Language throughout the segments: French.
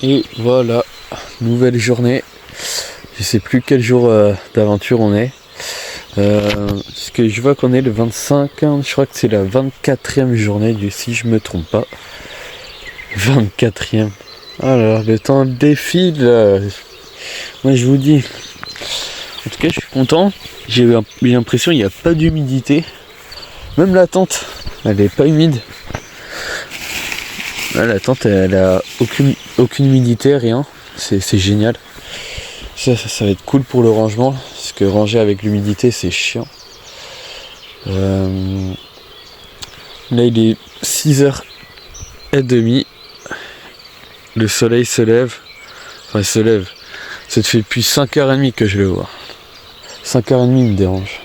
Et voilà, nouvelle journée. Je sais plus quel jour d'aventure on est. Parce que je vois qu'on est le 25, hein, je crois que c'est la 24e journée, si je me trompe pas. 24e. Alors, le temps défile. Moi je vous dis. En tout cas, je suis content. J'ai l'impression qu'il n'y a pas d'humidité. Même la tente, elle n'est pas humide. Là, la tente, elle a aucune humidité, rien. C'est génial. Ça va être cool pour le rangement. Parce que ranger avec l'humidité, c'est chiant. Là, il est 6h30. Le soleil se lève. Enfin, il se lève. Ça fait depuis 5h30 que je le vois. 5h30 me dérange.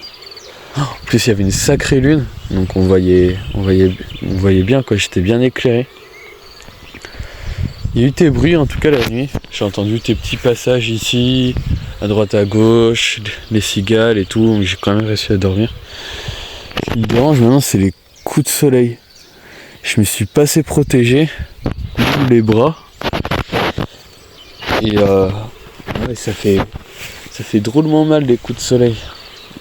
En plus il y avait une sacrée lune, donc on voyait bien quoi, j'étais bien éclairé. Il y a eu tes bruits en tout cas la nuit. J'ai entendu tes petits passages ici, à droite à gauche, les cigales et tout, donc j'ai quand même réussi à dormir. Ce qui me dérange maintenant c'est les coups de soleil. Je me suis pas assez protégé, les bras. Et ouais, ça fait drôlement mal les coups de soleil.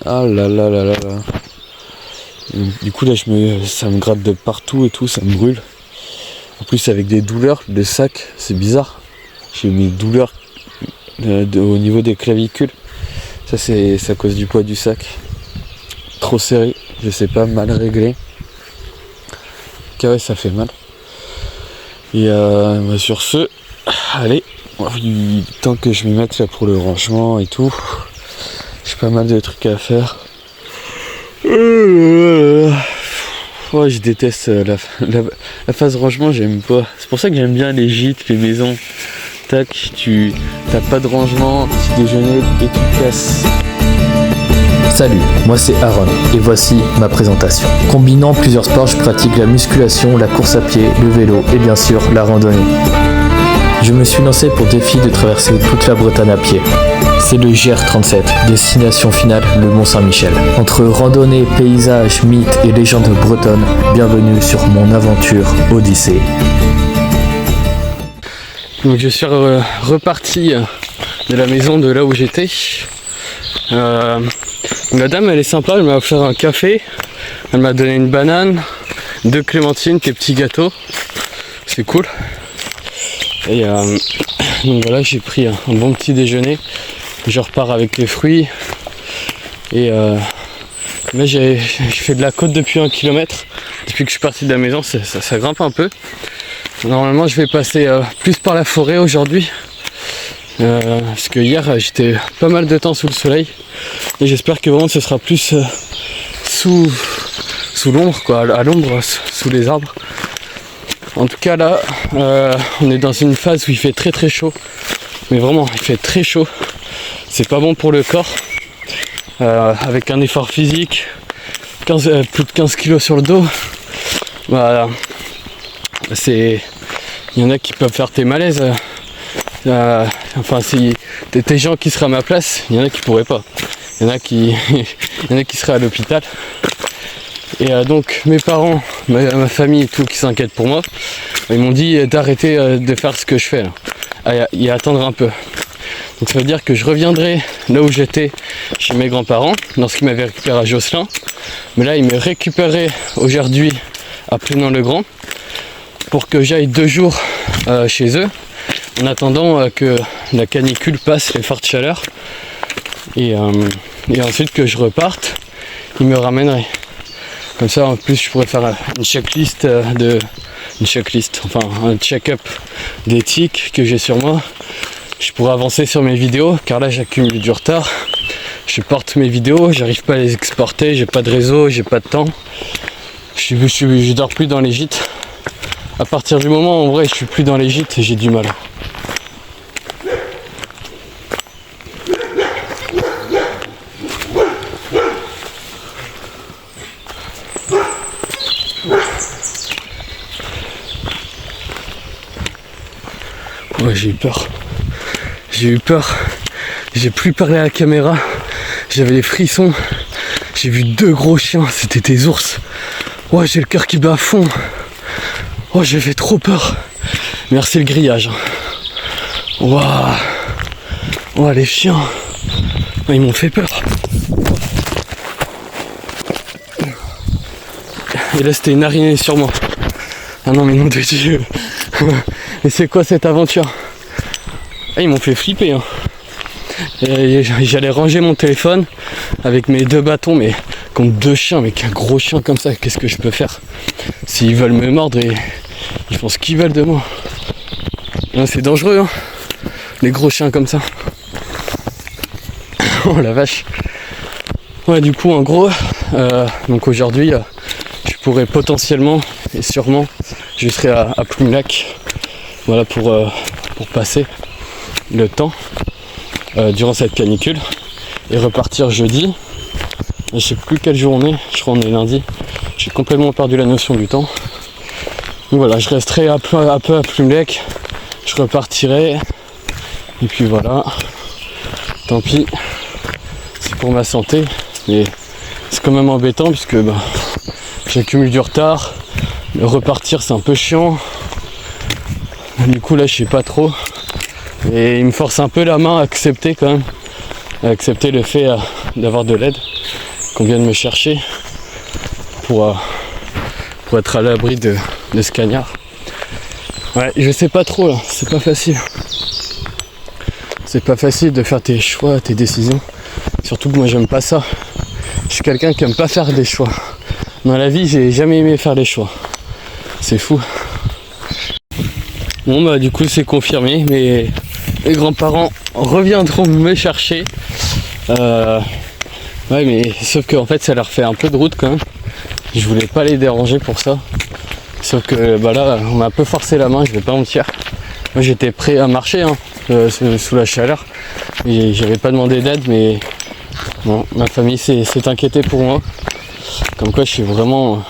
Ah là là là là là. Du coup là ça me gratte de partout et tout, ça me brûle. En plus avec des douleurs, le sac, c'est bizarre. J'ai mes douleurs au niveau des clavicules. Ça c'est à cause du poids du sac. Trop serré, je sais pas, mal réglé. Car ouais, ça fait mal. Et sur ce, allez, tant que je m'y mette là pour le rangement et tout. J'ai pas mal de trucs à faire. Ouais, je déteste la phase rangement, j'aime pas. C'est pour ça que j'aime bien les gîtes, les maisons. Tac, t'as pas de rangement, petit déjeuner et tu casses. Salut, moi c'est Aaron et voici ma présentation. Combinant plusieurs sports, je pratique la musculation, la course à pied, le vélo et bien sûr la randonnée. Je me suis lancé pour défi de traverser toute la Bretagne à pied. C'est le GR37, destination finale le Mont-Saint-Michel. Entre randonnée, paysages, mythes et légendes bretonnes, bienvenue sur mon aventure Odyssée. Donc je suis reparti de la maison de là où j'étais. La dame elle est sympa, elle m'a offert un café, elle m'a donné une banane, 2 clémentines, des petits gâteaux. C'est cool. Et donc voilà, j'ai pris un bon petit déjeuner. Je repars avec les fruits. Et là j'ai fait de la côte depuis 1 km. Depuis que je suis parti de la maison, ça grimpe un peu. Normalement je vais passer plus par la forêt aujourd'hui. Parce que hier j'étais pas mal de temps sous le soleil. Et j'espère que vraiment ce sera plus sous l'ombre, quoi, à l'ombre, sous les arbres. En tout cas là, on est dans une phase où il fait très très chaud. Mais vraiment, il fait très chaud. C'est pas bon pour le corps. Avec un effort physique, plus de 15 kg sur le dos. Voilà. Il y en a qui peuvent faire tes malaises. Enfin, si t'es gens qui seraient à ma place, il y en a qui pourraient pas. Il y en a qui seraient à l'hôpital. Et donc mes parents, ma famille et tout qui s'inquiètent pour moi, ils m'ont dit d'arrêter de faire ce que je fais là, et attendre un peu. Donc ça veut dire que je reviendrai là où j'étais chez mes grands-parents, lorsqu'ils m'avaient récupéré à Josselin. Mais là ils me récupéraient aujourd'hui à Plénan-le-Grand pour que j'aille 2 jours chez eux en attendant que la canicule passe, les fortes chaleurs. Et ensuite que je reparte, ils me ramèneraient. Comme ça, en plus, je pourrais faire un check-up des tics que j'ai sur moi. Je pourrais avancer sur mes vidéos, car là, j'accumule du retard. Je porte mes vidéos, j'arrive pas à les exporter, j'ai pas de réseau, j'ai pas de temps. Je dors plus dans les gîtes. À partir du moment où, en vrai, je suis plus dans les gîtes, j'ai du mal. Ouais, j'ai eu peur, j'ai plus parlé à la caméra, j'avais les frissons, j'ai vu 2 gros chiens, c'était des ours. Ouais, j'ai le cœur qui bat à fond. Oh, j'ai fait trop peur. Merci le grillage. Waouh. Oh les chiens. Oh, ils m'ont fait peur. Et là c'était une araignée sur moi. Ah non mais nom de Dieu. Mais c'est quoi cette aventure? Ah, ils m'ont fait flipper hein. Et j'allais ranger mon téléphone avec mes 2 bâtons, mais contre 2 chiens, mais qu'un gros chien comme ça, qu'est-ce que je peux faire? S'ils veulent me mordre, et ils font ce qu'ils veulent de moi. C'est dangereux hein, les gros chiens comme ça. Oh la vache. Ouais, du coup en gros donc aujourd'hui je pourrais potentiellement et sûrement je serai à Plume-Lac, voilà, pour passer le temps durant cette canicule et repartir jeudi. Je sais plus quelle journée, je crois on est lundi. J'ai complètement perdu la notion du temps. Donc voilà, je resterai un peu à Plume-Lac, je repartirai et puis voilà, tant pis, c'est pour ma santé, mais c'est quand même embêtant puisque j'accumule du retard. Repartir c'est un peu chiant, du coup là je sais pas trop, et il me force un peu la main à accepter quand même, à accepter le fait d'avoir de l'aide, qu'on vienne me chercher pour être à l'abri de ce cagnard. Ouais, je sais pas trop là, c'est pas facile. C'est pas facile de faire tes choix, tes décisions. Surtout que moi j'aime pas ça. Je suis quelqu'un qui aime pas faire des choix. Dans la vie j'ai jamais aimé faire les choix. C'est fou. Bon bah du coup c'est confirmé, mes grands-parents reviendront me chercher. Ouais mais sauf que en fait ça leur fait un peu de route quand même. Je voulais pas les déranger pour ça. Sauf que là on m'a un peu forcé la main, je vais pas mentir. Moi j'étais prêt à marcher hein, sous la chaleur. Et j'avais pas demandé d'aide, mais bon, ma famille s'est inquiétée pour moi. Comme quoi je suis vraiment,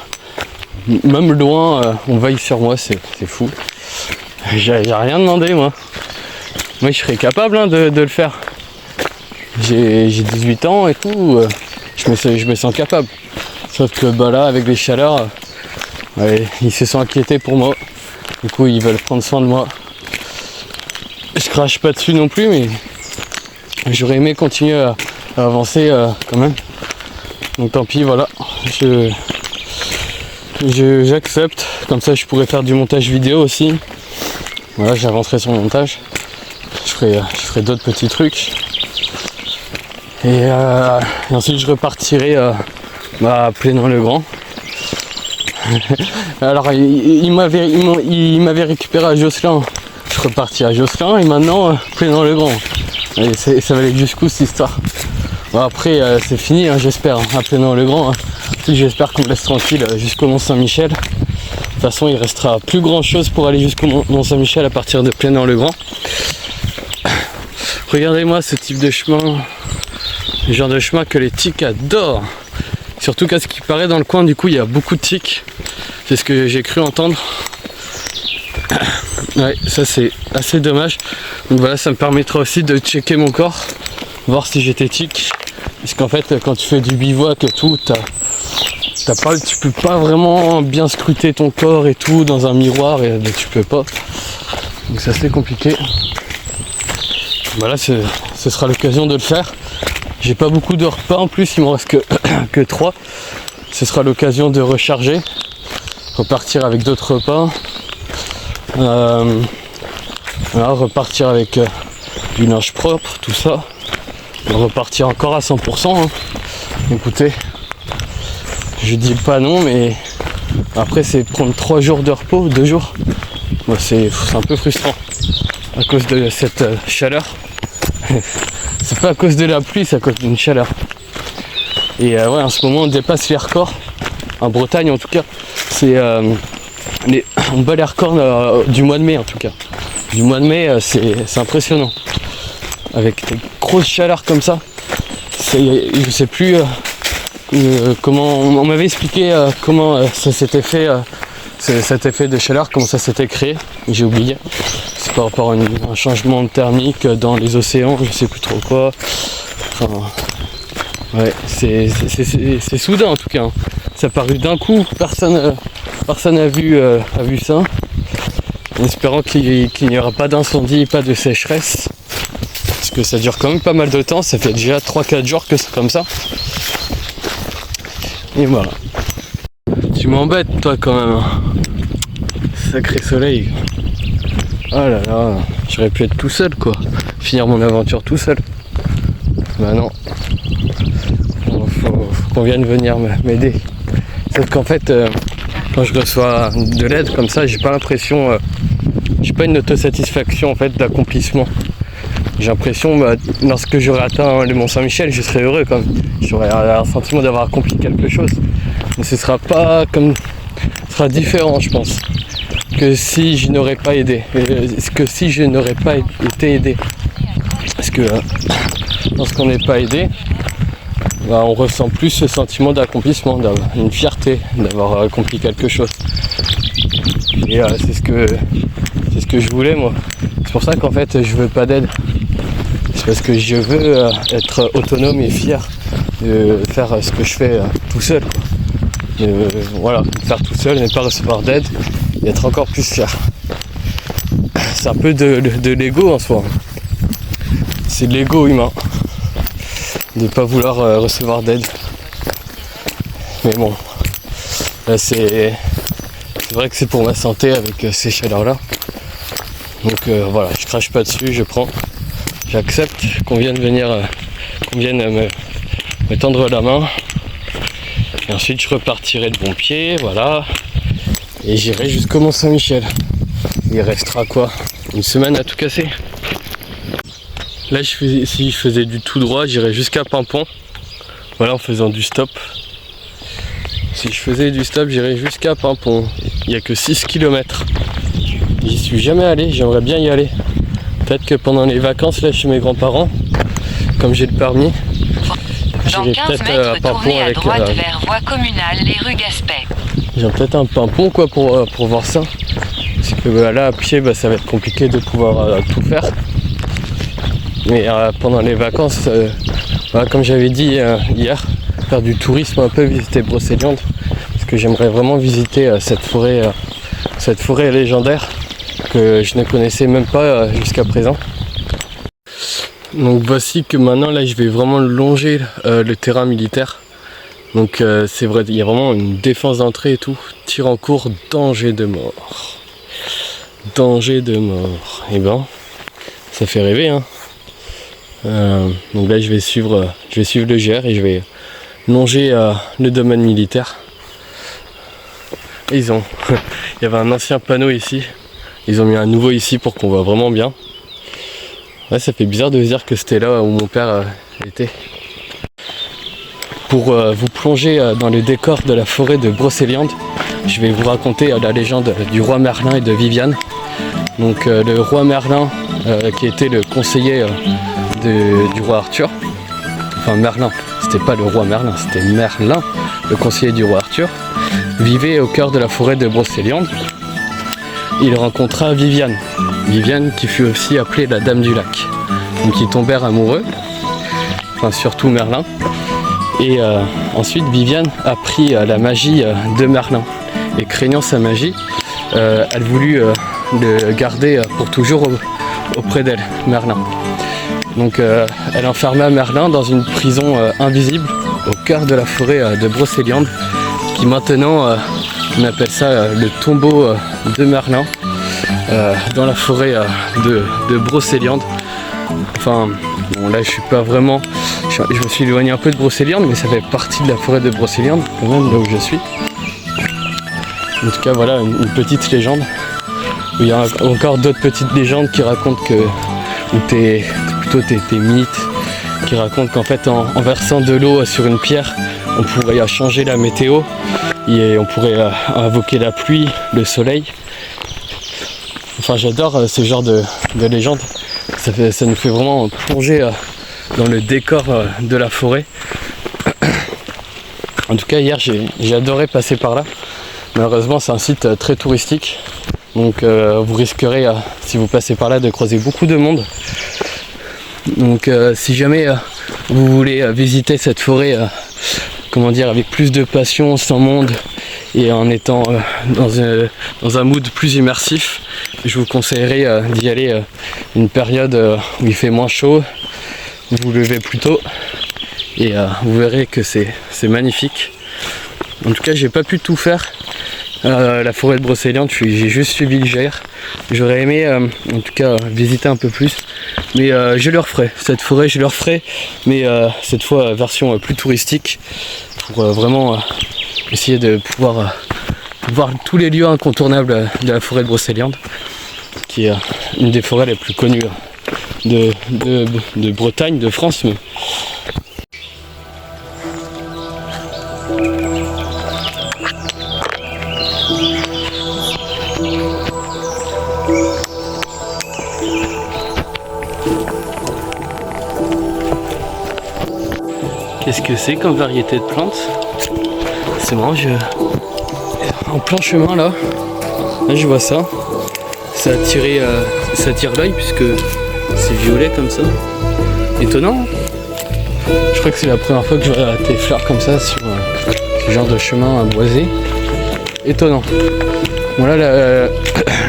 même loin, on veille sur moi, c'est fou. J'ai rien demandé moi. Moi je serais capable hein, de le faire. J'ai 18 ans et tout, je me sens capable. Sauf que là avec les chaleurs, ouais, ils se sont inquiétés pour moi. Du coup ils veulent prendre soin de moi. Je crache pas dessus non plus, mais j'aurais aimé continuer à avancer quand même. Donc tant pis, voilà. J'accepte. Comme ça je pourrais faire du montage vidéo aussi. Voilà, j'avancerai sur le montage. Je ferai d'autres petits trucs. Et ensuite je repartirai à Plénin-le-Grand. Alors il m'avait récupéré à Josselin. Je suis reparti à Josselin et maintenant Plénin-le-Grand. Et ça va aller jusqu'où cette histoire? Bon, après c'est fini hein, j'espère, à Plénin-le-Grand. Hein. J'espère qu'on me laisse tranquille jusqu'au Mont-Saint-Michel. De toute façon il restera plus grand chose pour aller jusqu'au Mont-Saint-Michel à partir de Plénin-le-Grand. Regardez-moi ce type de chemin. Le genre de chemin que les tiques adorent. Surtout qu'à ce qui paraît dans le coin du coup il y a beaucoup de tiques. C'est ce que j'ai cru entendre. Ouais, ça c'est assez dommage. Donc voilà, ça me permettra aussi de checker mon corps, voir si j'étais tique. Parce qu'en fait quand tu fais du bivouac et tout, tu peux pas vraiment bien scruter ton corps et tout dans un miroir, et tu peux pas. Donc c'est assez compliqué. Voilà, ce sera l'occasion de le faire. J'ai pas beaucoup de repas en plus, il m'en reste que 3. Ce sera l'occasion de recharger, repartir avec d'autres repas. Voilà, repartir avec du linge propre, tout ça. Repartir encore à 100%. Hein. Écoutez, je dis pas non, mais après c'est prendre 3 jours de repos, 2 jours. Moi, c'est un peu frustrant à cause de cette chaleur. C'est pas à cause de la pluie, c'est à cause d'une chaleur. Et ouais, en ce moment on dépasse les records. En Bretagne en tout cas, on bat les records du mois de mai en tout cas. Du mois de mai, c'est impressionnant. Avec des grosses chaleurs comme ça, je sais plus comment on m'avait expliqué comment ça s'était fait, cet effet de chaleur, comment ça s'était créé. J'ai oublié. C'est par rapport à un changement thermique dans les océans, je sais plus trop quoi. Enfin, ouais, c'est soudain en tout cas. Hein. Ça a paru d'un coup, personne n'a vu ça. en espérant qu'il n'y aura pas d'incendie, pas de sécheresse. Parce que ça dure quand même pas mal de temps, ça fait déjà 3-4 jours que c'est comme ça. Et voilà. Tu m'embêtes toi quand même. Sacré soleil. Oh là là, j'aurais pu être tout seul quoi. Finir mon aventure tout seul. Bah non. Faut qu'on vienne venir m'aider. Sauf qu'en fait, quand je reçois de l'aide comme ça, j'ai pas l'impression, j'ai pas une autosatisfaction en fait d'accomplissement. J'ai l'impression, lorsque j'aurai atteint le Mont Saint-Michel, je serai heureux quand même. J'aurai un sentiment d'avoir accompli quelque chose. Mais ce sera pas comme, ce sera différent, je pense, que si je n'aurais pas aidé, que si je n'aurais pas été aidé. Parce que lorsqu'on n'est pas aidé, on ressent plus ce sentiment d'accomplissement, d'avoir une fierté, d'avoir accompli quelque chose. Et c'est ce que je voulais moi. C'est pour ça qu'en fait je veux pas d'aide. C'est parce que je veux être autonome et fier de faire ce que je fais tout seul. Voilà, faire tout seul, ne pas recevoir d'aide et être encore plus fier. C'est un peu de l'ego en soi. C'est de l'ego humain. De ne pas vouloir recevoir d'aide. Mais bon, là c'est vrai que c'est pour ma santé avec ces chaleurs-là. Donc voilà, je crache pas dessus, je prends. J'accepte qu'on vienne me tendre la main. Et ensuite je repartirai de bon pied, voilà. Et j'irai jusqu'au Mont Saint-Michel. Il restera quoi? Une semaine à tout casser. Là si je faisais du tout droit, j'irais jusqu'à Pimpon. Voilà, en faisant du stop. Si je faisais du stop, j'irais jusqu'à Pimpon. Il n'y a que 6 km. J'y suis jamais allé, j'aimerais bien y aller. Peut-être que pendant les vacances là chez mes grands-parents, comme j'ai le permis, j'irai peut-être à Pimpon avec vers voie communale, les rues Gaspet. J'ai peut-être un Pimpon quoi pour voir ça. Parce que là à pied ça va être compliqué de pouvoir tout faire. Mais pendant les vacances, voilà, comme j'avais dit hier, faire du tourisme un peu, visiter Brocéliande. Parce que j'aimerais vraiment visiter cette forêt légendaire que je ne connaissais même pas jusqu'à présent. Donc voici que maintenant là je vais vraiment longer le terrain militaire. Donc c'est vrai, il y a vraiment une défense d'entrée et tout. Tir en cours, danger de mort. Danger de mort. Et ben, ça fait rêver hein. Donc là je vais suivre le GR et je vais longer le domaine militaire. Et il y avait un ancien panneau ici. Ils ont mis un nouveau ici pour qu'on voit vraiment bien. Ouais, ça fait bizarre de se dire que c'était là où mon père était. Pour vous plonger dans le décor de la forêt de Brocéliande, je vais vous raconter la légende du roi Merlin et de Viviane. Donc le roi Merlin, qui était le conseiller du roi Arthur. Enfin Merlin, c'était pas le roi Merlin, c'était Merlin, le conseiller du roi Arthur, vivait au cœur de la forêt de Brocéliande. Il rencontra Viviane. Viviane qui fut aussi appelée la Dame du Lac. Donc ils tombèrent amoureux, enfin surtout Merlin. Et ensuite Viviane apprit la magie de Merlin. Et craignant sa magie, elle voulut le garder pour toujours auprès d'elle, Merlin. Donc elle enferma Merlin dans une prison invisible au cœur de la forêt de Brocéliande, qui maintenant on appelle ça le tombeau de Merlin, dans la forêt de Brocéliande. Enfin bon, là je suis pas vraiment, je me suis éloigné un peu de Brocéliande, mais ça fait partie de la forêt de Brocéliande quand même, là où je suis. En tout cas voilà une petite légende. Il y a encore d'autres petites légendes qui racontent que, ou des mythes qui racontent qu'en fait en versant de l'eau sur une pierre, on pourrait changer la météo et on pourrait invoquer la pluie, le soleil. Enfin j'adore ce genre de légendes. Ça nous fait vraiment plonger dans le décor de la forêt. En tout cas hier j'ai adoré passer par là. Malheureusement c'est un site très touristique. Donc vous risquerez, si vous passez par là, de croiser beaucoup de monde. Donc si jamais vous voulez visiter cette forêt, comment dire, avec plus de passion, sans monde, et en étant dans un mood plus immersif, je vous conseillerais d'y aller une période où il fait moins chaud, vous vous levez plus tôt et vous verrez que c'est magnifique. En tout cas, j'ai pas pu tout faire. La forêt de Brocéliande, j'ai juste suivi le GR. J'aurais aimé en tout cas visiter un peu plus, mais je le referai. Cette forêt, je le referai, mais cette fois version plus touristique, pour vraiment essayer de pouvoir voir tous les lieux incontournables de la forêt de Brocéliande, qui est une des forêts les plus connues de Bretagne, de France même. Qu'est-ce que c'est comme variété de plantes? C'est marrant, en plein chemin là je vois ça. Ça attire l'œil puisque c'est violet comme ça. Étonnant. Je crois que c'est la première fois que je vois des fleurs comme ça sur ce genre de chemin boisé. Étonnant. Bon là,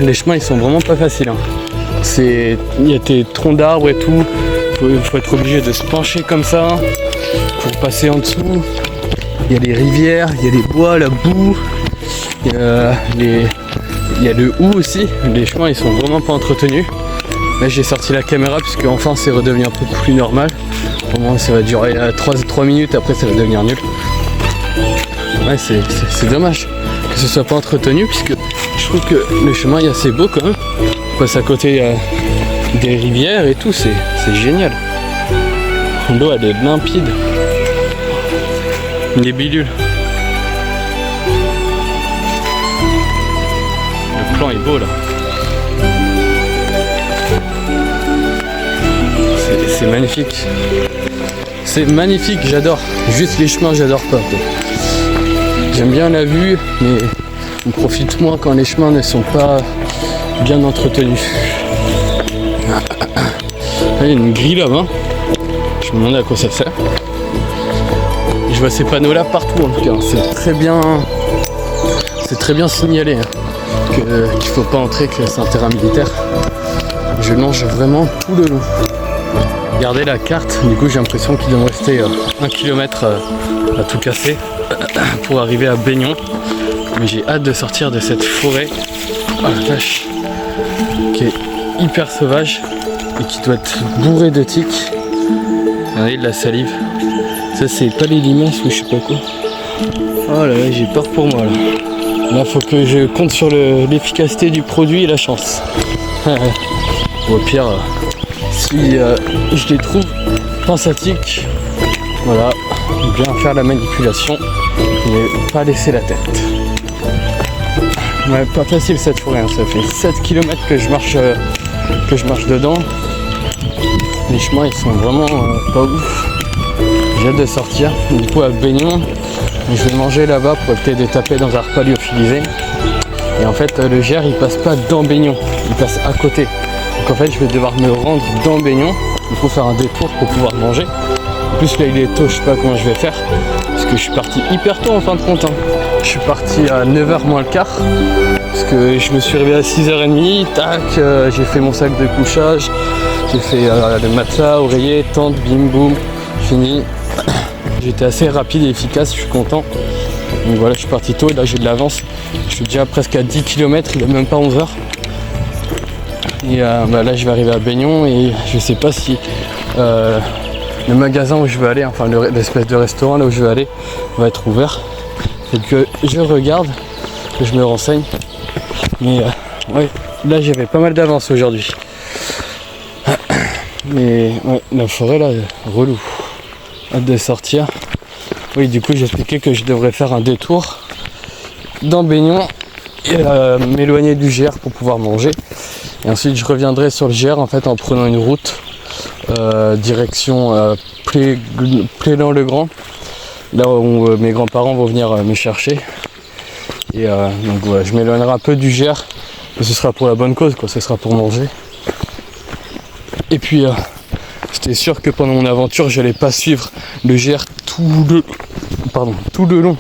les chemins ils sont vraiment pas faciles. Il y a des troncs d'arbres et tout. Il faut être obligé de se pencher comme ça pour passer en dessous. Il y a les rivières, il y a les bois, la boue, il y a le hou aussi. Les chemins ils sont vraiment pas entretenus. Là j'ai sorti la caméra puisque enfin c'est redevenu un peu plus normal. Au moins ça va durer 3 minutes, après ça va devenir nul. Ouais, c'est dommage que ce soit pas entretenu puisque je trouve que le chemin est assez beau quand même. On passe à côté des rivières et tout, c'est génial. L'eau elle est limpide. Les bidules. Le plan est beau là. C'est magnifique. C'est magnifique, j'adore. Juste les chemins, j'adore pas. J'aime bien la vue, mais on profite moins quand les chemins ne sont pas bien entretenus. Il y a une grille là-bas. Je me demande à quoi ça sert. Je vois ces panneaux là partout en tout cas. C'est très bien signalé qu'il faut pas entrer, que c'est un terrain militaire. Je mange vraiment tout le long. Regardez la carte, du coup j'ai l'impression qu'il doit me rester 1 km à tout casser pour arriver à Baignon. Mais j'ai hâte de sortir de cette forêt, oh la vache, qui est hyper sauvage et qui doit être bourrée de tiques. Regardez de la salive. Ça c'est pas les limaces ou je sais pas quoi. Oh là là, j'ai peur pour moi là. Là faut que je compte sur l'efficacité du produit et la chance. Au pire, si je les trouve pensatiques, voilà, bien faire la manipulation, mais pas laisser la tête. Ouais, pas facile cette forêt, ça fait 7 km que je marche dedans. Les chemins ils sont vraiment pas ouf. J'ai hâte de sortir. Du coup à Baignon, je vais manger là-bas pour éviter de taper dans un repas lyophilisé. Et en fait le GR il passe pas dans Baignon, il passe à côté. Donc en fait je vais devoir me rendre dans Baignon. Il faut faire un détour pour pouvoir manger. En plus là il est tôt, je sais pas comment je vais faire. Parce que je suis parti hyper tôt en fin de compte. Je suis parti à 9h moins le quart. Parce que je me suis réveillé à 6h30, tac, j'ai fait mon sac de couchage. J'ai fait le matelas, oreiller, tente, bim boum, fini. J'étais assez rapide et efficace, je suis content. Donc voilà, je suis parti tôt et là j'ai de l'avance. Je suis déjà presque à 10 km, il est même pas 11h. Et là je vais arriver à Baignon et je sais pas si le magasin où je veux aller, enfin l'espèce de restaurant là où je veux aller, va être ouvert. C'est que je regarde, que je me renseigne. Mais ouais, là j'avais pas mal d'avance aujourd'hui. Mais ouais, la forêt là, relou. Hâte de sortir. Oui, du coup j'expliquais que je devrais faire un détour dans Baignon et m'éloigner du GR pour pouvoir manger. Et ensuite je reviendrai sur le GR en fait en prenant une route direction Plélan-le-Grand, là où mes grands-parents vont venir me chercher. Et donc ouais, je m'éloignerai un peu du GR, mais ce sera pour la bonne cause, quoi, ce sera pour manger. Et puis j'étais sûr que pendant mon aventure j'allais pas suivre le GR tout le long,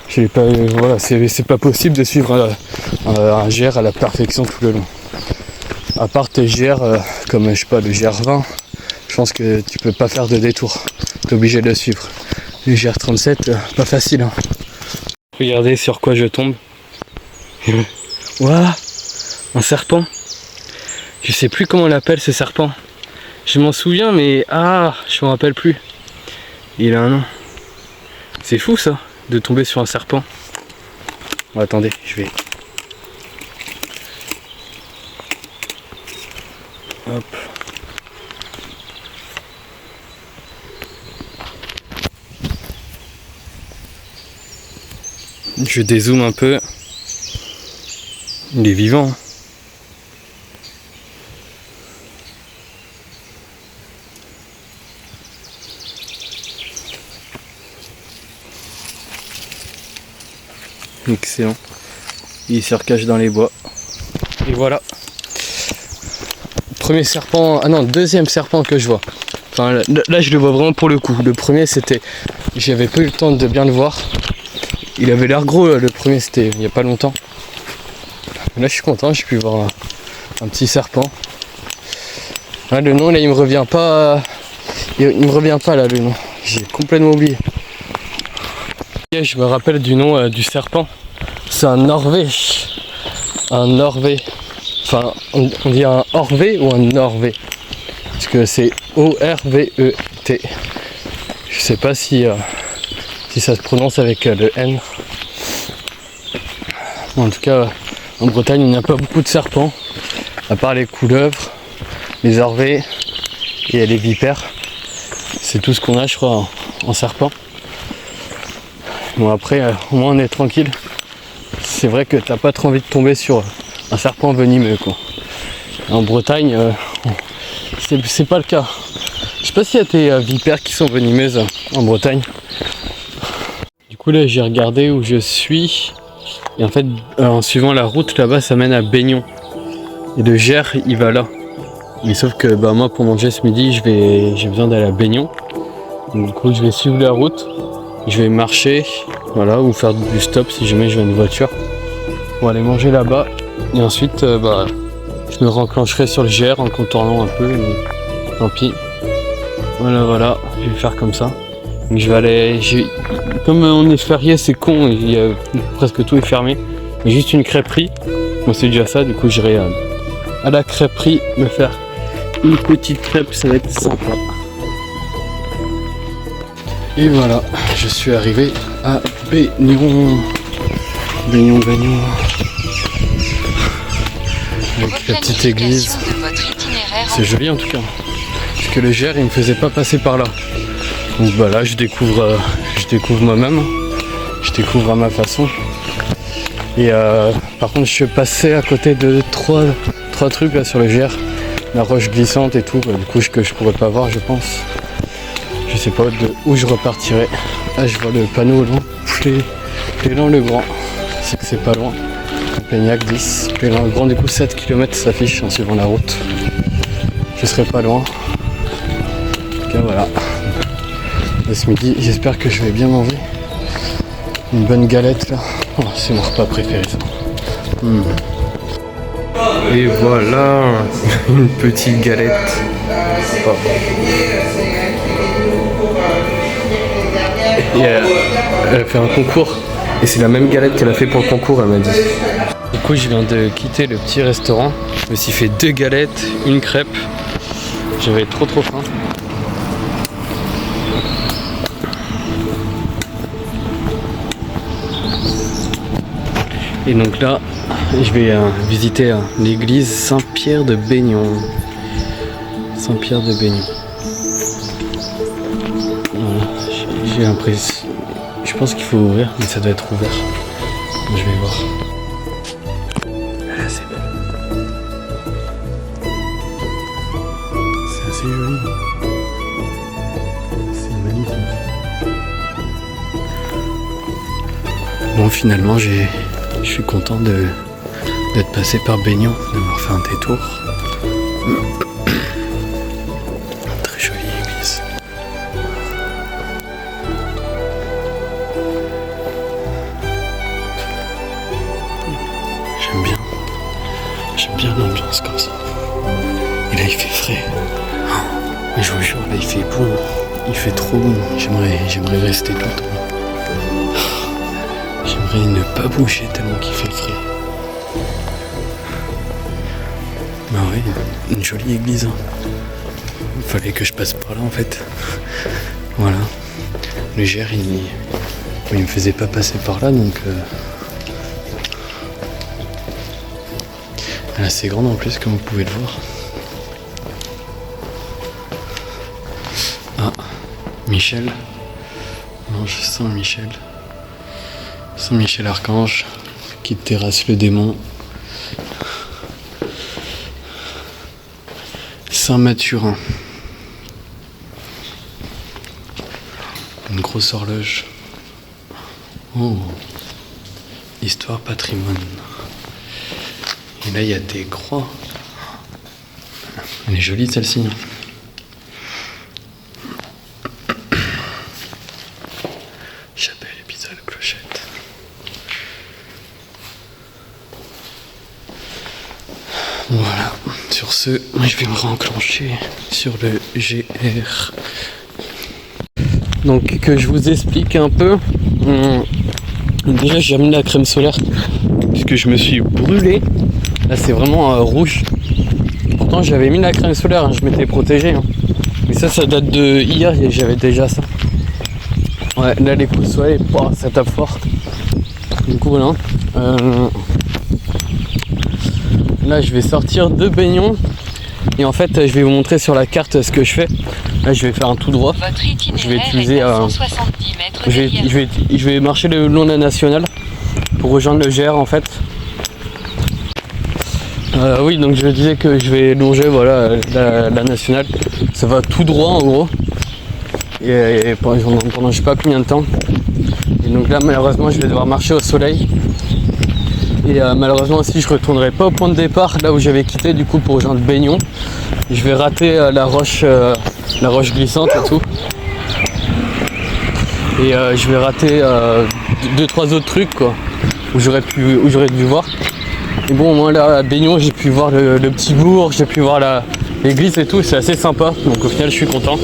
Voilà, c'est pas possible de suivre un GR à la perfection tout le long. À part tes GR comme je sais pas le GR20, je pense que tu peux pas faire de détour. T'es obligé de le suivre. Le GR37, pas facile. Hein. Regardez sur quoi je tombe. Ouah, un serpent. Je sais plus comment on l'appelle ce serpent. Je m'en souviens mais je me rappelle plus. Il a un nom. C'est fou ça, de tomber sur un serpent. Bon, attendez, je vais... Hop. Je dézoome un peu. Il est vivant. Excellent. Il se recache dans les bois. Et voilà. Premier serpent, deuxième serpent que je vois. Enfin là je le vois vraiment pour le coup. Le premier c'était, j'avais pas eu le temps de bien le voir. Il avait l'air gros là, le premier c'était il y a pas longtemps. Là je suis content, j'ai pu voir un petit serpent. Ah, le nom là il me revient pas. Il me revient pas là le nom. J'ai complètement oublié. Et je me rappelle du nom du serpent. C'est un Norvé. Un Norvé. Enfin, on dit un Orvé ou un Norvé. Parce que c'est O-R-V-E-T. Je sais pas si ça se prononce avec le N. En tout cas, en Bretagne, il n'y a pas beaucoup de serpents. À part les couleuvres, les orvées et les vipères. C'est tout ce qu'on a, je crois, en serpent. Bon, après, au moins on est tranquille. C'est vrai que t'as pas trop envie de tomber sur un serpent venimeux, quoi. En Bretagne, c'est pas le cas. Je sais pas s'il y a des vipères qui sont venimeuses en Bretagne. Du coup là j'ai regardé où je suis. Et en fait en suivant la route là-bas ça mène à Baignon. Et le Gers il va là. Mais sauf que moi pour manger ce midi j'ai besoin d'aller à Baignon. Donc, du coup je vais suivre la route. Je vais marcher, voilà, ou faire du stop si jamais je vois une voiture. Pour aller manger là-bas. Et ensuite je me renclencherai sur le GR en contournant un peu. Et tant pis. Voilà, je vais faire comme ça. Donc je vais aller. Comme on est férié, c'est con, presque tout est fermé. Il y a juste une crêperie. Bon, c'est déjà ça, du coup j'irai à la crêperie me faire une petite crêpe, ça va être sympa. Et voilà, je suis arrivé à Baignon. Baignon. Avec la petite église. C'est joli en tout cas. Parce que le GR il me faisait pas passer par là. Donc là je découvre moi-même. Je découvre à ma façon. Et par contre je suis passé à côté de trois trucs là sur le GR. La roche glissante et tout, du coup que je pourrais pas voir je pense. Je sais pas où je repartirai. Ah je vois le panneau au loin. Plélan le Grand. C'est que c'est pas loin. Peignac 10. Plélan le Grand du coup 7 km s'affiche en suivant la route. Je serai pas loin. Donc voilà. Et ce midi j'espère que je vais bien manger. Une bonne galette là. Oh, c'est mon repas préféré ça. Et voilà une petite galette. Oh. Et elle a fait un concours. Et c'est la même galette qu'elle a fait pour le concours, elle m'a dit. Du coup, je viens de quitter le petit restaurant. Je me suis fait 2 galettes, une crêpe. J'avais trop faim. Et donc là, je vais visiter l'église Saint-Pierre de Baignon. Saint-Pierre de Baignon. Voilà, j'ai l'impression. Je pense qu'il faut ouvrir, mais ça doit être ouvert. Je vais voir. Là, c'est belle. C'est assez joli. C'est magnifique. Bon, finalement, je suis content d'être passé par Baignon, d'avoir fait un détour. Très jolie église. commence comme ça. Et là il fait frais. Mais je vous jure, là il fait bon. Il fait trop bon. J'aimerais rester tout le temps. J'aimerais ne pas bouger tellement qu'il fait frais. Bah oui, une jolie église. Il fallait que je passe par là en fait. Voilà. Le Gers, il me faisait pas passer par là, donc... Elle est assez grande en plus, comme vous pouvez le voir. Ah, Michel. Non, je sens Michel. Saint Michel Archange qui terrasse le démon. Saint Mathurin. Une grosse horloge. Oh, histoire patrimoine. Et là il y a des croix. Elle est jolie celle-ci. Chapelle, épitale, clochette. Voilà. Sur ce, je vais me renclencher sur le GR. Donc que je vous explique un peu. Déjà j'ai mis la crème solaire puisque je me suis brûlé. Là c'est vraiment rouge. Pourtant j'avais mis la crème solaire, je m'étais protégé. Mais ça date de hier, j'avais déjà ça. Ouais, là les coups de soleil, ça tape fort. Du coup voilà. Là je vais sortir de Baignon. Et en fait je vais vous montrer sur la carte ce que je fais. Là je vais faire un tout droit. Je vais utiliser je vais marcher le long de la nationale pour rejoindre le GR en fait. Oui, donc je disais que je vais longer voilà la nationale. Ça va tout droit en gros. Et pendant je sais pas combien de temps. Et donc là malheureusement je vais devoir marcher au soleil. Et malheureusement aussi je retournerai pas au point de départ là où j'avais quitté du coup pour rejoindre Baignon. Je vais rater la roche glissante et tout. Et je vais rater 2-3 autres trucs quoi où j'aurais dû voir. Et bon au moins là à Baignon j'ai pu voir le petit bourg, j'ai pu voir l'église et tout, c'est assez sympa. Donc au final je suis content.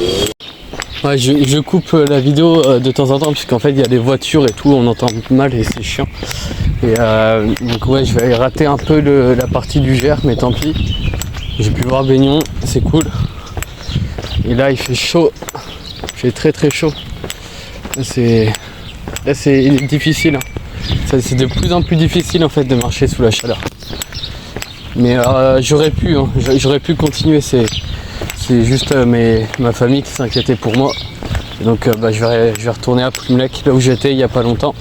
Ouais, je coupe la vidéo de temps en temps puisqu'en fait il y a des voitures et tout, on entend mal et c'est chiant. Et donc ouais je vais rater un peu la partie du Gers mais tant pis. J'ai pu voir Baignon, c'est cool. Et là il fait chaud, il fait très très chaud. Là c'est difficile. C'est de plus en plus difficile en fait de marcher sous la chaleur. Mais j'aurais pu continuer, c'est juste ma famille qui s'inquiétait pour moi. Et donc je vais retourner à Plumelec, là où j'étais il n'y a pas longtemps,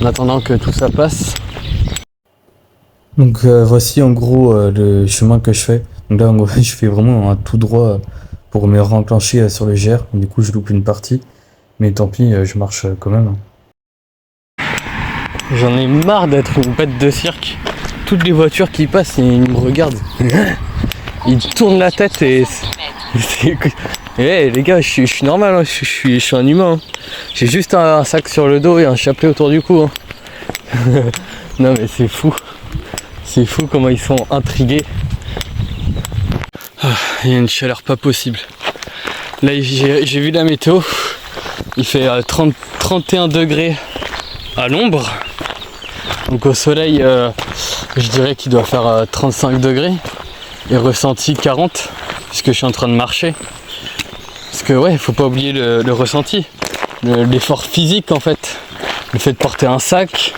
en attendant que tout ça passe. Donc voici en gros le chemin que je fais. Donc là en gros je fais vraiment un tout droit pour me renclencher sur le GR. Du coup je loupe une partie, mais tant pis, je marche quand même. J'en ai marre d'être une bête de cirque. Toutes les voitures qui passent, ils me regardent. Ils tournent la tête et... les gars, je suis normal, hein. je suis un humain. Hein. J'ai juste un sac sur le dos et un chapelet autour du cou. Hein. Non mais c'est fou. C'est fou comment ils sont intrigués. Il y a une chaleur pas possible. Là j'ai vu la météo. Il fait 31 degrés à l'ombre. Donc au soleil, je dirais qu'il doit faire 35 degrés. Et ressenti 40, puisque je suis en train de marcher. Parce que ouais, faut pas oublier le ressenti. L'effort physique en fait. Le fait de porter un sac.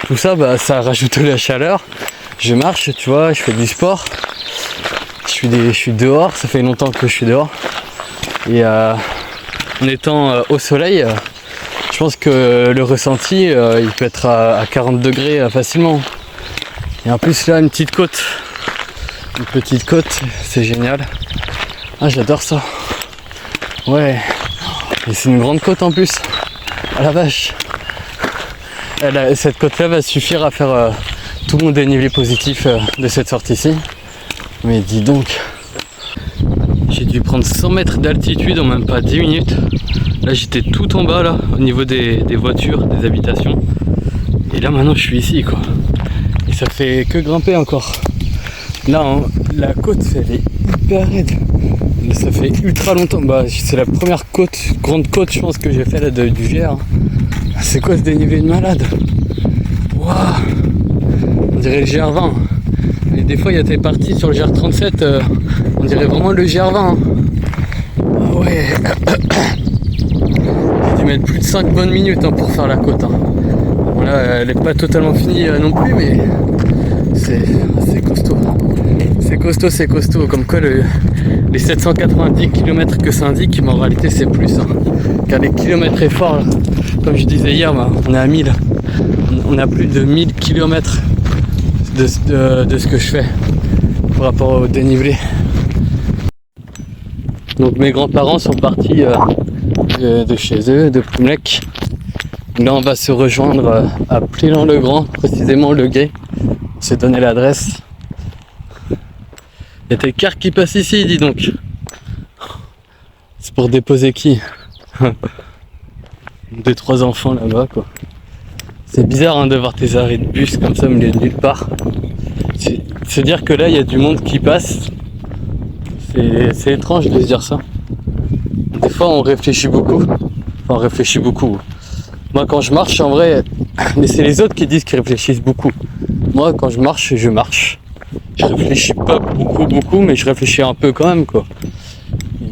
Tout ça, ça rajoute de la chaleur. Je marche, tu vois, je fais du sport. Je suis dehors, ça fait longtemps que je suis dehors. Et en étant au soleil, je pense que le ressenti, il peut être à 40 degrés facilement. Et en plus là, une petite côte. Une petite côte, c'est génial. Ah, j'adore ça. Ouais. Et c'est une grande côte en plus. Ah la vache. Cette côte-là va suffire à faire tout mon dénivelé positif de cette sortie-ci. Mais dis donc. J'ai dû prendre 100 mètres d'altitude en même pas 10 minutes. Là j'étais tout en bas là, au niveau des voitures, des habitations. Et là maintenant je suis ici quoi. Et ça fait que grimper encore. Là la côte, elle est hyper raide. Mais ça fait ultra longtemps. Bah, c'est la première grande côte, je pense, que j'ai fait là du GR. C'est quoi ce dénivelé de malade? Waouh! On dirait le GR20. Et des fois, il y a des parties sur le GR37, on dirait vraiment le GR20. Ah ouais. J'ai dû mettre plus de 5 bonnes minutes pour faire la côte. Bon, là, elle n'est pas totalement finie non plus, mais c'est costaud. C'est costaud. Comme quoi, les 790 km que ça indique, mais en réalité, c'est plus. Car les kilomètres efforts, là, comme je disais hier, on est à 1000. On a plus de 1000 km de ce que je fais par rapport au dénivelé. Donc mes grands-parents sont partis de chez eux, de Ploumlec. Là on va se rejoindre à Plélan-le-Grand, précisément le Guet. On s'est donné l'adresse. Il y a des cars qui passent ici, dis donc. C'est pour déposer qui? 2-3 enfants là-bas quoi. C'est bizarre de voir tes arrêts de bus comme ça au milieu de nulle part. Se dire que là il y a du monde qui passe, c'est étrange de se dire ça. Des fois on réfléchit beaucoup. Moi quand je marche en vrai, mais c'est les autres qui disent qu'ils réfléchissent beaucoup. Moi quand je marche. Je réfléchis pas beaucoup, mais je réfléchis un peu quand même quoi.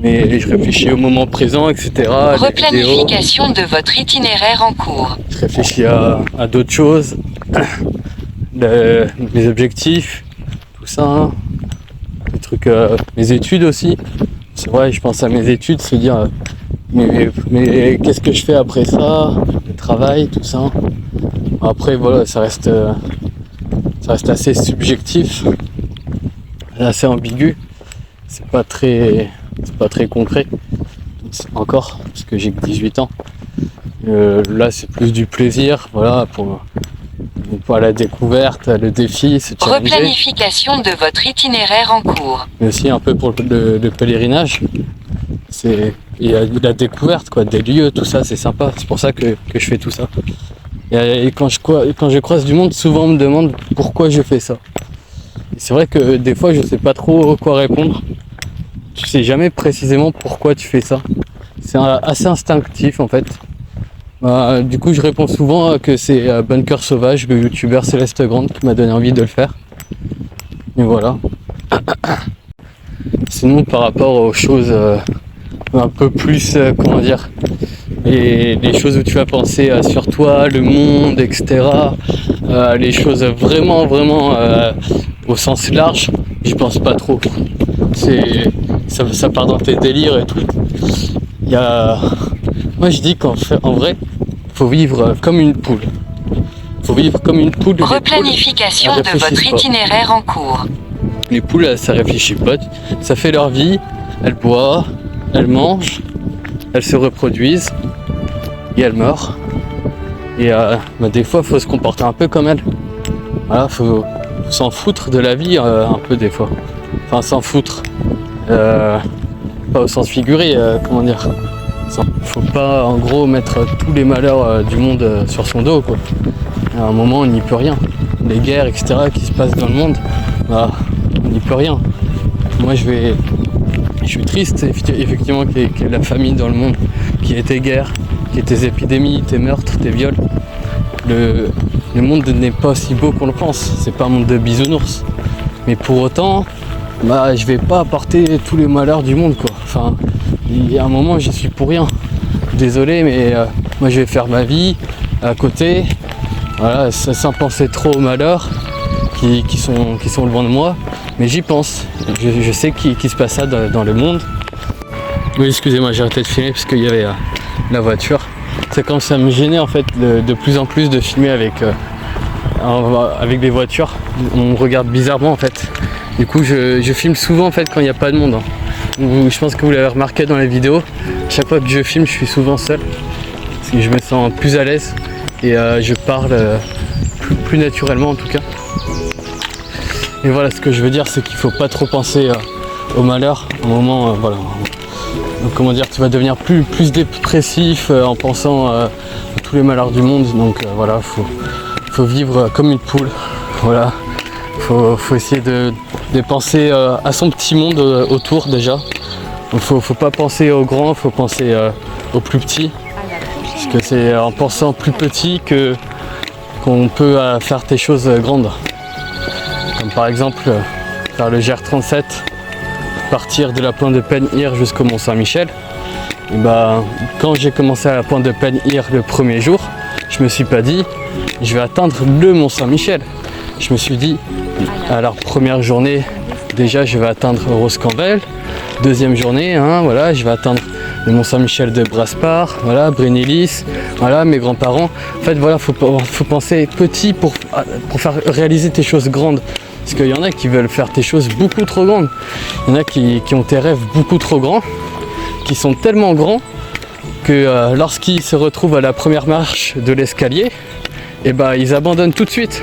Mais je réfléchis au moment présent, etc. Replanification de votre itinéraire en cours. Je réfléchis à d'autres choses, mes objectifs, tout ça, les trucs, mes études aussi. C'est vrai, je pense à mes études, se dire mais qu'est-ce que je fais après ça, le travail, tout ça. Après voilà, ça reste assez subjectif, assez ambigu. C'est pas très concret encore parce que j'ai que 18 ans. Là c'est plus du plaisir, voilà, pour la découverte, le défi, se challenger. Replanification de votre itinéraire en cours. Mais aussi un peu pour le pèlerinage. Il y a de la découverte quoi, des lieux, tout ça, c'est sympa. C'est pour ça que je fais tout ça. Et quand je croise du monde, souvent on me demande pourquoi je fais ça. Et c'est vrai que des fois je sais pas trop quoi répondre. Tu sais jamais précisément pourquoi tu fais ça. C'est assez instinctif en fait. Du coup je réponds souvent que c'est Bunker Sauvage, le youtubeur Céleste Grande qui m'a donné envie de le faire. Et voilà. Sinon par rapport aux choses un peu plus, comment dire, les choses où tu vas penser sur toi, le monde, etc. Les choses vraiment au sens large, j'y pense pas trop. Ça part dans tes délires et tout. Moi je dis qu'en vrai, faut vivre comme une poule. Replanification de votre itinéraire en cours. Les poules, ça réfléchit pas. Ça fait leur vie. Elles boivent, elles mangent, elles se reproduisent et elles meurent. Et des fois, faut se comporter un peu comme elles. Voilà, faut s'en foutre de la vie un peu des fois. Enfin, s'en foutre. Pas au sens figuré, comment dire. Faut pas en gros mettre tous les malheurs du monde sur son dos quoi. À un moment on n'y peut rien. Les guerres etc qui se passent dans le monde, on n'y peut rien. Moi je suis triste effectivement qu'il y ait la famine dans le monde, qu'il y ait des guerres, qu'il y ait des épidémies, des meurtres, des viols. Le monde n'est pas aussi beau qu'on le pense, c'est pas un monde de bisounours. Mais pour autant, je vais pas apporter tous les malheurs du monde quoi. Enfin, il y a un moment j'y suis pour rien. Désolé mais moi je vais faire ma vie à côté, voilà, sans penser trop aux malheurs qui sont devant de moi, mais j'y pense. Je sais qu'il se passe ça dans le monde. Oui excusez-moi, j'ai arrêté de filmer parce qu'il y avait la voiture. C'est quand ça me gênait en fait de plus en plus de filmer avec des voitures. On me regarde bizarrement en fait. Du coup je filme souvent en fait quand il n'y a pas de monde. Je pense que vous l'avez remarqué dans les vidéos, chaque fois que je filme je suis souvent seul parce que je me sens plus à l'aise et je parle plus naturellement en tout cas. Et voilà, ce que je veux dire c'est qu'il faut pas trop penser au malheur. À un moment voilà, donc, comment dire, tu vas devenir plus dépressif en pensant à tous les malheurs du monde. Donc voilà, faut vivre comme une poule. Voilà, faut essayer de penser à son petit monde autour déjà. Il faut pas penser au grand, il faut penser au plus petit. Parce que c'est en pensant plus petit qu'on peut faire des choses grandes. Comme par exemple faire le GR37, partir de la pointe de Penhir jusqu'au Mont Saint-Michel. Et bah, quand j'ai commencé à la pointe de Penhir le premier jour, je me suis pas dit je vais atteindre le Mont Saint-Michel. Je me suis dit alors première journée déjà je vais atteindre Roscambel. Deuxième journée, voilà, je vais atteindre le Mont Saint-Michel de Brasparts, voilà, Brénélis, voilà, mes grands-parents. En fait, voilà, faut penser petit pour faire réaliser tes choses grandes. Parce qu'il y en a qui veulent faire tes choses beaucoup trop grandes. Il y en a qui ont tes rêves beaucoup trop grands, qui sont tellement grands que lorsqu'ils se retrouvent à la première marche de l'escalier, et ben, ils abandonnent tout de suite.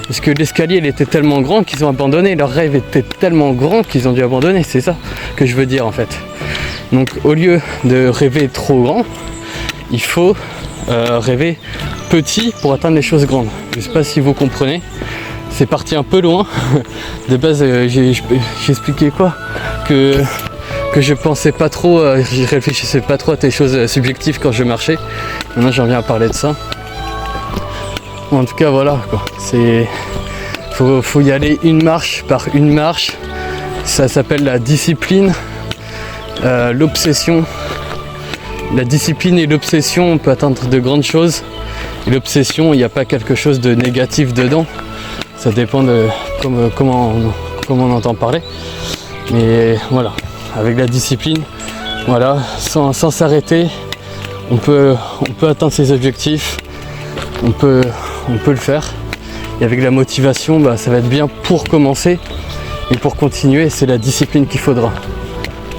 Parce que l'escalier il était tellement grand qu'ils ont abandonné, leur rêve était tellement grand qu'ils ont dû abandonner, c'est ça que je veux dire en fait. Donc au lieu de rêver trop grand, il faut rêver petit pour atteindre les choses grandes. Je sais pas si vous comprenez, c'est parti un peu loin. De base j'ai expliqué quoi que je pensais pas trop, je réfléchissais pas trop à des choses subjectives quand je marchais. Maintenant j'en viens à parler de ça. En tout cas voilà quoi, faut y aller une marche par une marche. Ça s'appelle la discipline, l'obsession. La discipline et l'obsession, on peut atteindre de grandes choses. Et l'obsession, il n'y a pas quelque chose de négatif dedans. Ça dépend de comment on entend parler. Mais voilà, avec la discipline, voilà, sans s'arrêter, on peut atteindre ses objectifs. On peut le faire. Et avec la motivation, bah, ça va être bien pour commencer. Et pour continuer, c'est la discipline qu'il faudra.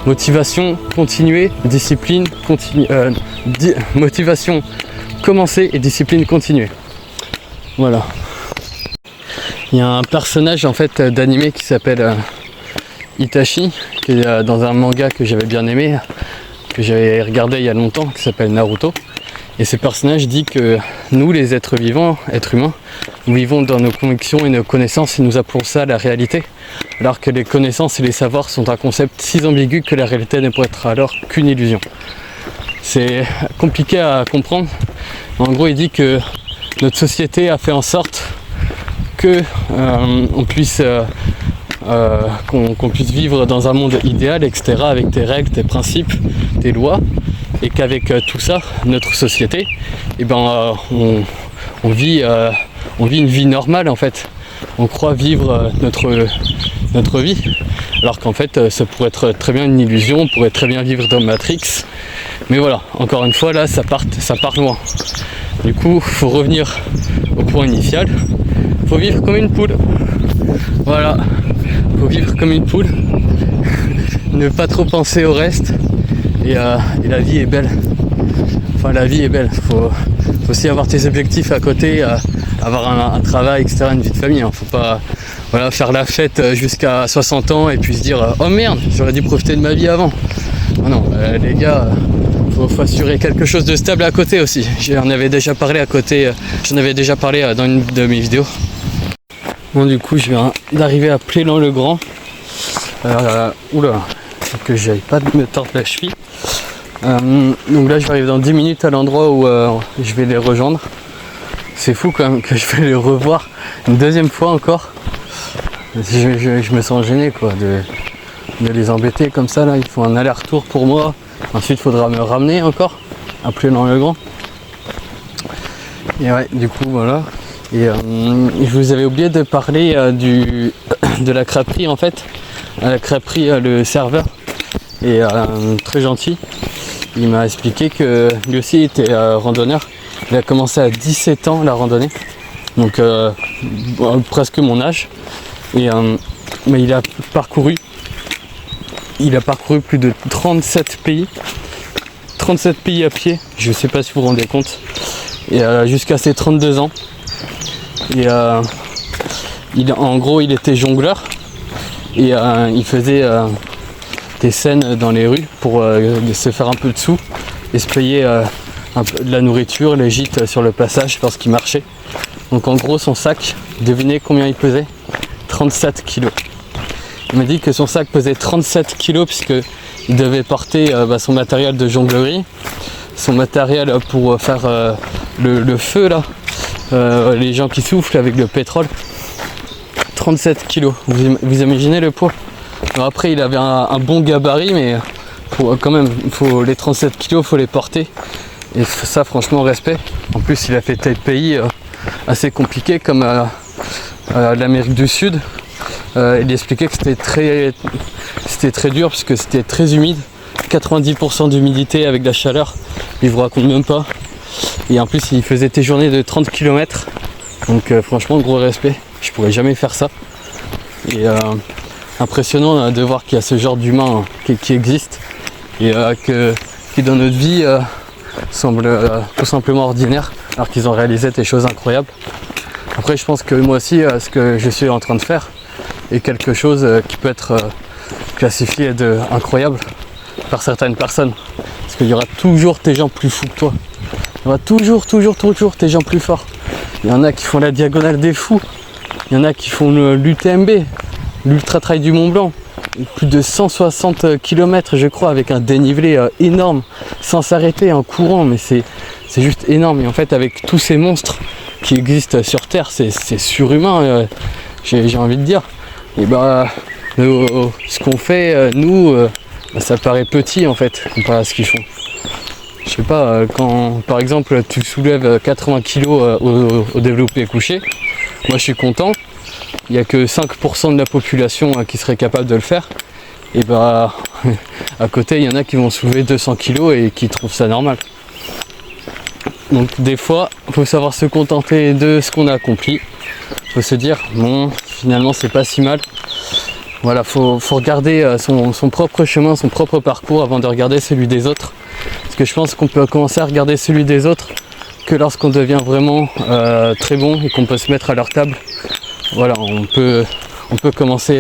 Motivation, continuer, discipline, motivation, commencer et discipline, continuer. Voilà. Il y a un personnage en fait d'anime qui s'appelle Itachi, qui est dans un manga que j'avais bien aimé, que j'avais regardé il y a longtemps, qui s'appelle Naruto. Et ce personnage dit que nous, les êtres vivants, êtres humains, nous vivons dans nos convictions et nos connaissances et nous appelons ça la réalité. Alors que les connaissances et les savoirs sont un concept si ambigu que la réalité ne peut être alors qu'une illusion. C'est compliqué à comprendre. En gros, il dit que notre société a fait en sorte que qu'on puisse vivre dans un monde idéal, etc., avec des règles, des principes, des lois. Et qu'avec tout ça, notre société, on vit une vie normale en fait. On croit vivre notre vie, alors qu'en fait ça pourrait être très bien une illusion, on pourrait très bien vivre dans Matrix. Mais voilà, encore une fois là ça part loin. Du coup, faut revenir au point initial. Faut vivre comme une poule. Voilà, faut vivre comme une poule. Ne pas trop penser au reste. Et la vie est belle. Enfin, la vie est belle. Faut aussi avoir tes objectifs à côté, avoir un travail, etc., une vie de famille. Faut pas faire la fête jusqu'à 60 ans et puis se dire oh merde, j'aurais dû profiter de ma vie avant. Non, les gars, faut assurer quelque chose de stable à côté aussi. J'en avais déjà parlé dans une de mes vidéos. Bon, du coup, je viens d'arriver à Plélan-le-Grand. Que j'aille pas me tordre la cheville. Donc là je vais arriver dans 10 minutes à l'endroit où je vais les rejoindre. C'est fou quand même que je vais les revoir une deuxième fois encore. Je me sens gêné quoi de les embêter comme ça là. Ils font un aller-retour pour moi. Ensuite il faudra me ramener encore à Plélan-le-Grand. Et ouais, du coup voilà. Et je vous avais oublié de parler de la crêperie en fait. À la crêperie, le serveur est très gentil. Il m'a expliqué que lui aussi était randonneur. Il a commencé à 17 ans la randonnée, donc presque mon âge. Mais il a parcouru plus de 37 pays à pied. Je ne sais pas si vous vous rendez compte. Et jusqu'à ses 32 ans. Et en gros, il était jongleur. Et il faisait des scènes dans les rues pour se faire un peu de sous et se payer un peu de la nourriture, les gîtes sur le passage lorsqu'il marchait. Donc en gros son sac, devinez combien il pesait? 37 kilos. Il m'a dit que son sac pesait 37 kg puisqu'il devait porter son matériel de jonglerie, son matériel pour faire le feu là, les gens qui soufflent avec le pétrole. 37 kg, vous imaginez le poids? Alors après il avait un bon gabarit, mais quand même les 37 kg faut les porter. Et ça franchement respect. En plus il a fait des pays assez compliqués comme l'Amérique du Sud. Il expliquait que c'était très dur parce que c'était très humide, 90% d'humidité avec de la chaleur, il vous raconte même pas. Et en plus il faisait des journées de 30 km, donc franchement gros respect, je pourrais jamais faire ça. Et impressionnant de voir qu'il y a ce genre d'humain qui existe et qui dans notre vie semble tout simplement ordinaire, alors qu'ils ont réalisé des choses incroyables. Après je pense que moi aussi ce que je suis en train de faire est quelque chose qui peut être classifié de incroyable par certaines personnes, parce qu'il y aura toujours des gens plus fous que toi, il y aura toujours des gens plus forts. Il y en a qui font la diagonale des fous, il y en a qui font l'UTMB, l'ultra trail du Mont Blanc, plus de 160 km je crois, avec un dénivelé énorme, sans s'arrêter en courant, mais c'est juste énorme. Et en fait avec tous ces monstres qui existent sur Terre, c'est surhumain, j'ai envie de dire. Et ce qu'on fait nous, ça paraît petit en fait comparé à ce qu'ils font. Je sais pas, quand par exemple tu soulèves 80 kg au développé couché, moi je suis content. Il n'y a que 5% de la population qui serait capable de le faire. Et à côté il y en a qui vont soulever 200 kg et qui trouvent ça normal. Donc des fois il faut savoir se contenter de ce qu'on a accompli. Il faut se dire bon, finalement c'est pas si mal. Voilà, faut regarder son propre chemin, son propre parcours avant de regarder celui des autres. Parce que je pense qu'on peut commencer à regarder celui des autres que lorsqu'on devient vraiment très bon et qu'on peut se mettre à leur table. Voilà, on peut commencer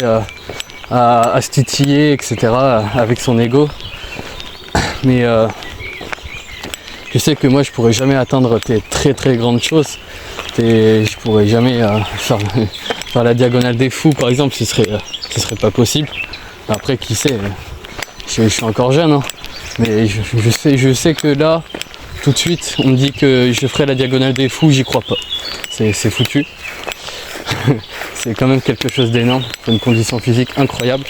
à se titiller, etc. avec son ego. Mais je sais que moi je pourrais jamais atteindre des très grandes choses. Je pourrais jamais faire la diagonale des fous par exemple, ce serait pas possible. Après qui sait, je suis encore jeune, hein. Mais je sais que là, tout de suite, on me dit que je ferai la diagonale des fous, j'y crois pas. C'est foutu. C'est quand même quelque chose d'énorme, une condition physique incroyable.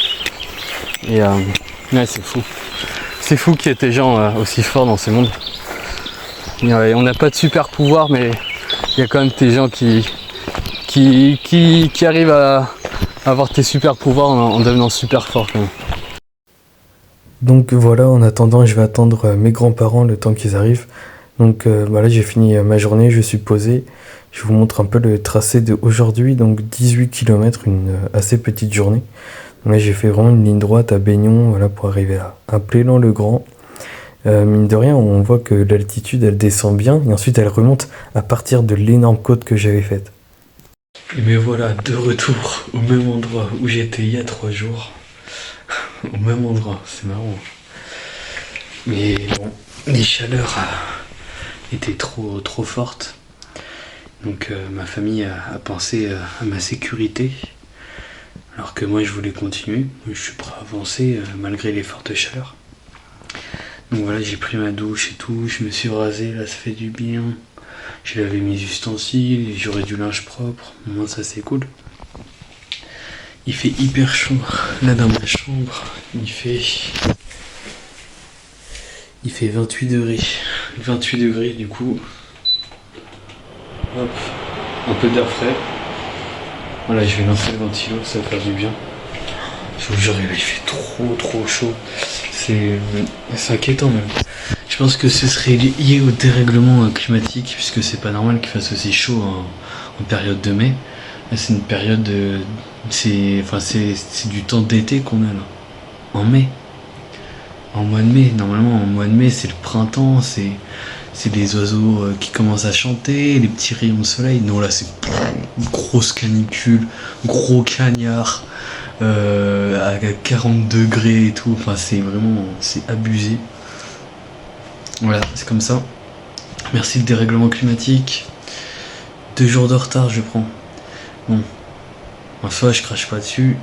Et ouais, c'est fou. C'est fou qu'il y ait des gens aussi forts dans ce monde. On n'a pas de super pouvoir, mais il y a quand même des gens qui arrivent à avoir tes super pouvoirs en devenant super fort quand même. Donc voilà, en attendant, je vais attendre mes grands-parents le temps qu'ils arrivent. Donc là j'ai fini ma journée, je suis posé. Je vous montre un peu le tracé d'aujourd'hui, donc 18 km, une assez petite journée. Donc là j'ai fait vraiment une ligne droite à Baignon, voilà, pour arriver à Plélan-le-Grand. Mine de rien, on voit que l'altitude elle descend bien et ensuite elle remonte à partir de l'énorme côte que j'avais faite. Et me voilà de retour au même endroit où j'étais il y a 3 jours. Au même endroit, c'est marrant. Mais bon, les chaleurs étaient trop fortes. Donc ma famille a pensé à ma sécurité. Alors que moi je voulais continuer. Je suis prêt à avancer malgré les fortes chaleurs. Donc voilà, j'ai pris ma douche et tout, je me suis rasé, là ça fait du bien. J'ai lavé mes ustensiles, j'aurai du linge propre, au moins ça c'est cool. Il fait hyper chaud, là dans ma chambre, il fait 28 degrés. 28 degrés du coup. Hop, un peu d'air frais. Voilà, je vais lancer le ventilo, ça va faire du bien. Je vous jure, il fait trop chaud. C'est inquiétant même. Je pense que ce serait lié au dérèglement climatique, puisque c'est pas normal qu'il fasse aussi chaud en période de mai. Là, c'est une période de... C'est du temps d'été qu'on a là. En mai. En mois de mai. Normalement, en mois de mai, c'est le printemps, c'est des oiseaux qui commencent à chanter, les petits rayons de soleil. Non, là, c'est une grosse canicule, gros cagnard. À 40 degrés et tout, enfin c'est vraiment, c'est abusé. Voilà, c'est comme ça. Merci le dérèglement climatique. 2 jours de retard je prends. Bon, en soi je crache pas dessus.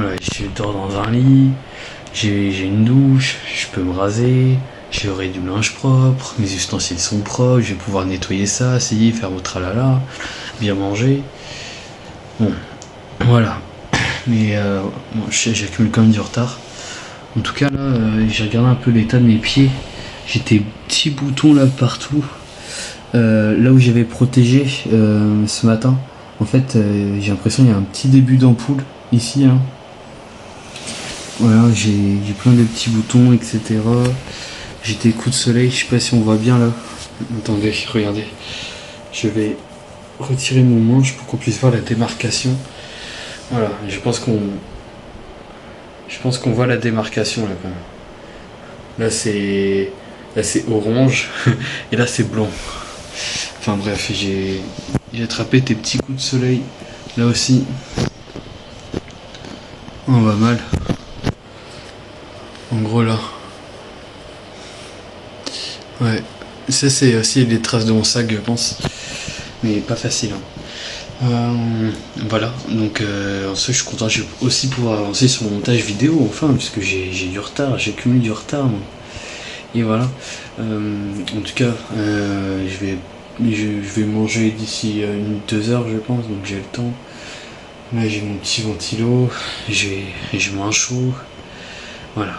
Voilà, je dors dans un lit, j'ai une douche, je peux me raser, j'aurai du linge propre, mes ustensiles sont propres, je vais pouvoir nettoyer ça, faire mon tralala, bien manger. Bon, voilà. Mais bon, j'accumule quand même du retard. En tout cas, là, j'ai regardé un peu l'état de mes pieds. J'ai des petits boutons là partout. Là où j'avais protégé ce matin, en fait, j'ai l'impression qu'il y a un petit début d'ampoule ici. Hein. Voilà, j'ai plein de petits boutons, etc. J'ai des coups de soleil, je sais pas si on voit bien là. Attendez, regardez. Je vais retirer mon manche pour qu'on puisse voir la démarcation. Voilà, je pense qu'on voit la démarcation là quand même. Là c'est orange et là c'est blanc. Enfin bref, j'ai attrapé tes petits coups de soleil là aussi. On va mal. En gros là. Ouais. Ça c'est aussi les traces de mon sac je pense. Mais pas facile. Hein. Voilà, donc ensuite je suis content, je vais aussi pouvoir avancer sur mon montage vidéo enfin, puisque j'ai du retard, j'ai cumulé du retard moi. Et voilà, en tout cas je vais manger d'ici 2 heures je pense, donc j'ai le temps. Là j'ai mon petit ventilo, j'ai moins chaud, voilà,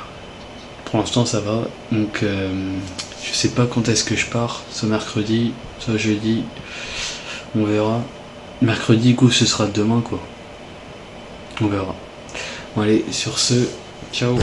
pour l'instant ça va, donc je sais pas quand est-ce que je pars, soit mercredi, soit jeudi, on verra. Mercredi, coup, ce sera demain, quoi. On verra. Bon, allez, sur ce, ciao.